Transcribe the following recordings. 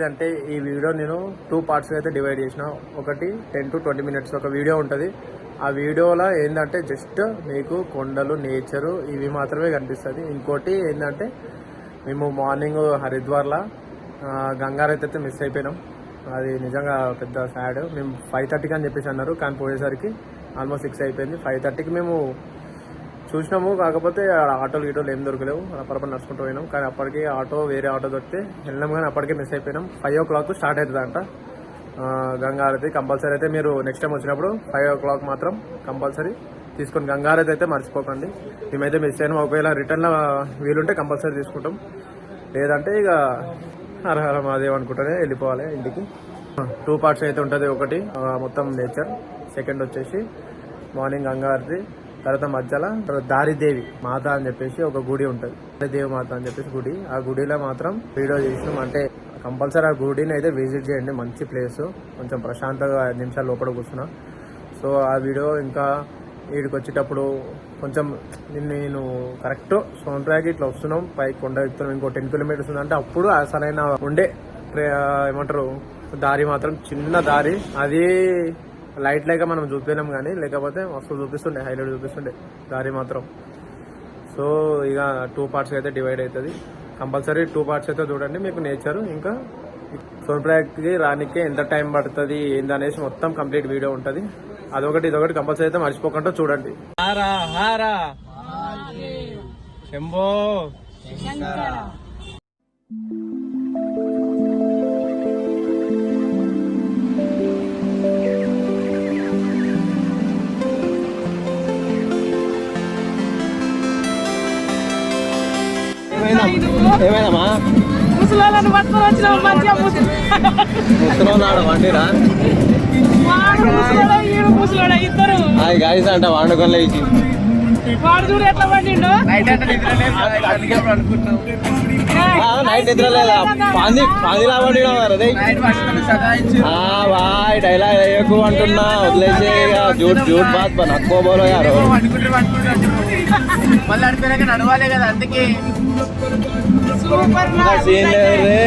ఏంటిదంటే ఈ వీడియో నేను 2 పార్ట్స్ అయితే డివైడ్ చేసిన. ఒకటి 10 to 20 minutes ఒక వీడియో ఉంటుంది. ఆ వీడియోలో ఏంటంటే జస్ట్ మీకు కొండలు, నేచరు ఇవి మాత్రమే కనిపిస్తుంది. ఇంకోటి ఏంటంటే మేము మార్నింగ్ హరిద్వార్లో గంగారైతే అయితే మిస్ అయిపోయినాం. అది నిజంగా పెద్ద సాడ్. మేము 5:30కి అని చెప్పేసి అన్నారు, కానీ పోయేసరికి ఆల్మోస్ట్ 6 అయిపోయింది. 5:30కి మేము చూసినాము, కాకపోతే ఆటోలు గీటోలు ఏం దొరకలేవు. అప్పటిపై నడుచుకుంటూ పోయినాం, కానీ అప్పటికి వేరే ఆటో దొరికితే వెళ్ళినాం, కానీ అప్పటికే మిస్ అయిపోయినాం. 5 o'clock స్టార్ట్ అవుతుందంట గంగారతి. కంపల్సరీ అయితే మీరు నెక్స్ట్ టైం వచ్చినప్పుడు 5 o'clock మాత్రం కంపల్సరీ తీసుకొని గంగారతి అయితే మర్చిపోకండి. మేమైతే మిస్ అయినాం. ఒకవేళ రిటర్న్లో వీలుంటే కంపల్సరీ తీసుకుంటాం, లేదంటే ఇక హరహర మాదేవ్ అనుకుంటూనే వెళ్ళిపోవాలి ఇంటికి. 2 parts అయితే ఉంటుంది. ఒకటి మొత్తం నేచర్, సెకండ్ వచ్చేసి మార్నింగ్ గంగారతి, తర్వాత మధ్యలో దారిదేవి మాత అని చెప్పేసి ఒక గుడి ఉంటుంది. దారిదేవి మాత అని చెప్పేసి గుడి. ఆ గుడిలో మాత్రం వీడియో చేసినాం. అంటే కంపల్సరీ ఆ గుడిని అయితే విజిట్ చేయండి. మంచి ప్లేస్, కొంచెం ప్రశాంతంగా 5 నిమిషాలు లోపల కూర్చున్నా. సో ఆ వీడియో ఇంకా వీడికి వచ్చేటప్పుడు కొంచెం నేను కరెక్ట్ సోన్ప్రయాగ్ ఇట్లా వస్తున్నాం, పైకి కొండ ఎక్కుతున్నాం, ఇంకో 10 kilometers ఉందంటే అప్పుడు అసలైన ఉండే ఏమంటారు దారి మాత్రం చిన్న దారి. అది లైట్ లేక మనం చూపినాం, కానీ లేకపోతే మస్తు చూపిస్తుండే, హైలైట్ చూపిస్తుండే దారి మాత్రం. సో ఇక 2 parts అయితే డివైడ్ అవుతుంది. కంపల్సరీ 2 parts అయితే చూడండి. మీకు నేచర్ ఇంకా సోన్ప్రయాగ్కి రానికే ఎంత టైం పడుతుంది ఏందనేసి మొత్తం కంప్లీట్ వీడియో ఉంటుంది. అదొకటి ఇదొకటి కంపల్సరీ అయితే మర్చిపోకుండా చూడండి. హారా హారా శంభో ఏమైందమ్మా? ముసలాలను పట్టుకొని వచ్చిన మంచిగా ముసలోనాడు వండిరా ముసలాడ ఇద్దరు గాయస్ అంట వండుకొని లేచి వాడు చూడు ఎట్లా వండిండు. నైట్ నిద్ర లేదా? పందిలా వండినా బాయ్ డైలాగ్ వేయకు అంటున్నా, వదిలేసే జూట్ జూట్ బాత్ నక్కువ బోలో యారు. మళ్ళీ అడిపోయినాక నడవాలి కదా, అందుకే సీన్ లేదు రే.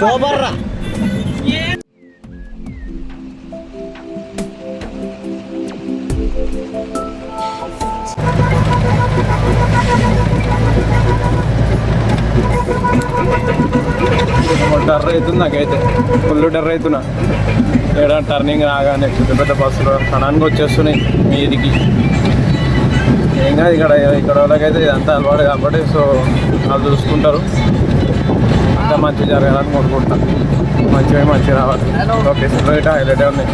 సూపర్ రా. డర్ అవుతుంది నాకైతే, ఫుల్ డర్ అవుతున్నా. ఏడా టర్నింగ్ రాగానే పెద్ద పెద్ద బస్సులు సడన్గా వచ్చేస్తున్నాయి మీదికి. ఏం కాదు, ఇక్కడ వాళ్ళకైతే ఇదంతా అలవాటు కాబట్టి సో వాళ్ళు చూసుకుంటారు. ఇంకా మంచిగా జరగాలని కోరుకుంటా, మంచిగా రావాలి. లొకేషన్ అయితే హైలైట్ ఉన్నాయి.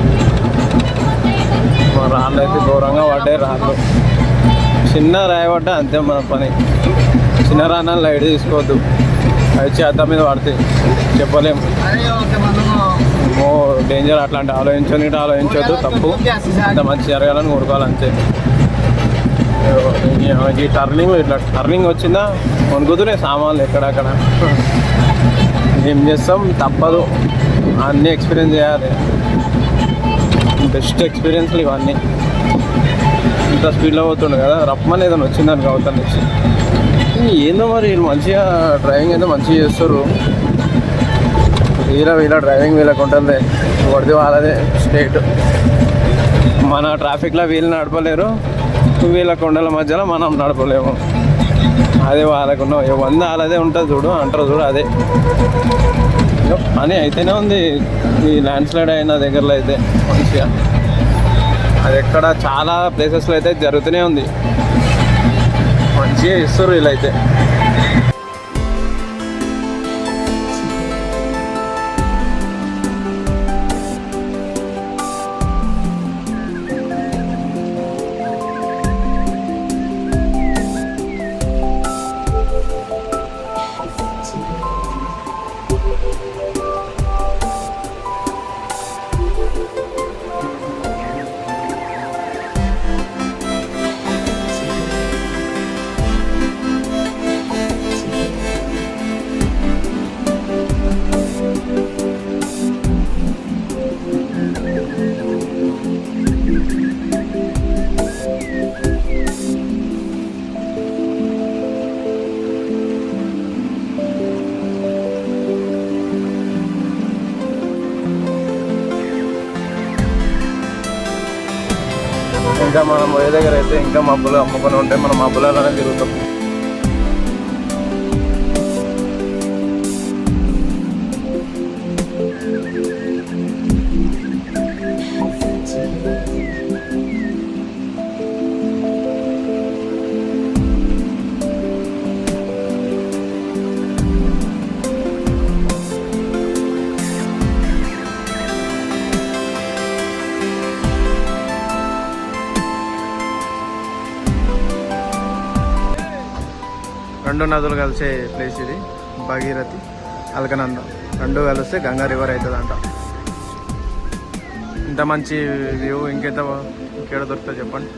మా రాళ్ళు అయితే ఘోరంగా పడ్డాయి. రాళ్ళు చిన్న రాయబడ్డా అంతే మన పని. చిన్న రాళ్ళని లైట్ తీసుకోవద్దు, అవి చేత మీద పడితే చెప్పలేము. డేంజర్. అట్లాంటి ఆలోచించొద్దు, తప్పు. అంత మంచి జరగాలని కోరుకోవాలి అంతే. ఈ టర్నింగ్ ఇట్లా టర్నింగ్ వచ్చిందా వణుకుతున్నాయి సామాన్లు ఎక్కడక్కడ. ఏం చేస్తాం, తప్పదు, అన్నీ ఎక్స్పీరియన్స్ చేయాలి. బెస్ట్ ఎక్స్పీరియన్స్లు ఇవన్నీ. ఇంత స్పీడ్లో పోతుండే కదా, రప్పమని ఏదైనా వచ్చిందని అవతల నుంచి. ఏందో మరి మంచిగా డ్రైవింగ్ అయితే మంచిగా చేస్తారు. వీళ్ళ డ్రైవింగ్ వీళ్ళకి ఉంటుంది, పడితే వాళ్ళదే స్టేట్. మన ట్రాఫిక్లో వీళ్ళు నడపలేరు, వీళ్ళ కొండల మధ్యలో మనం నడపలేము. అదే వాళ్ళకున్న 100 వాళ్ళదే ఉంటుంది చూడు అంటారు చూడు, అదే పని అయితేనే ఉంది. ఈ ల్యాండ్ స్లైడ్ అయిన దగ్గరలో అయితే మంచిగా అది ఎక్కడ చాలా ప్లేసెస్లో అయితే జరుగుతూనే ఉంది. మంచిగా ఇస్తారు వీళ్ళైతే. ఇంకా మనం పోయే దగ్గర అయితే ఇంకా మబ్బులు అమ్ముకొని ఉంటాయి, మనం మబ్బులలోనే తిరుగుతాం. రెండు నదులు కలిసే ప్లేస్ ఇది, భగీరథి అల్కనంద రెండు కలిస్తే గంగా రివర్ అవుతుందంట. ఇంత మంచి వ్యూ ఇంకేడ దొరుకుతుంది చెప్పండి.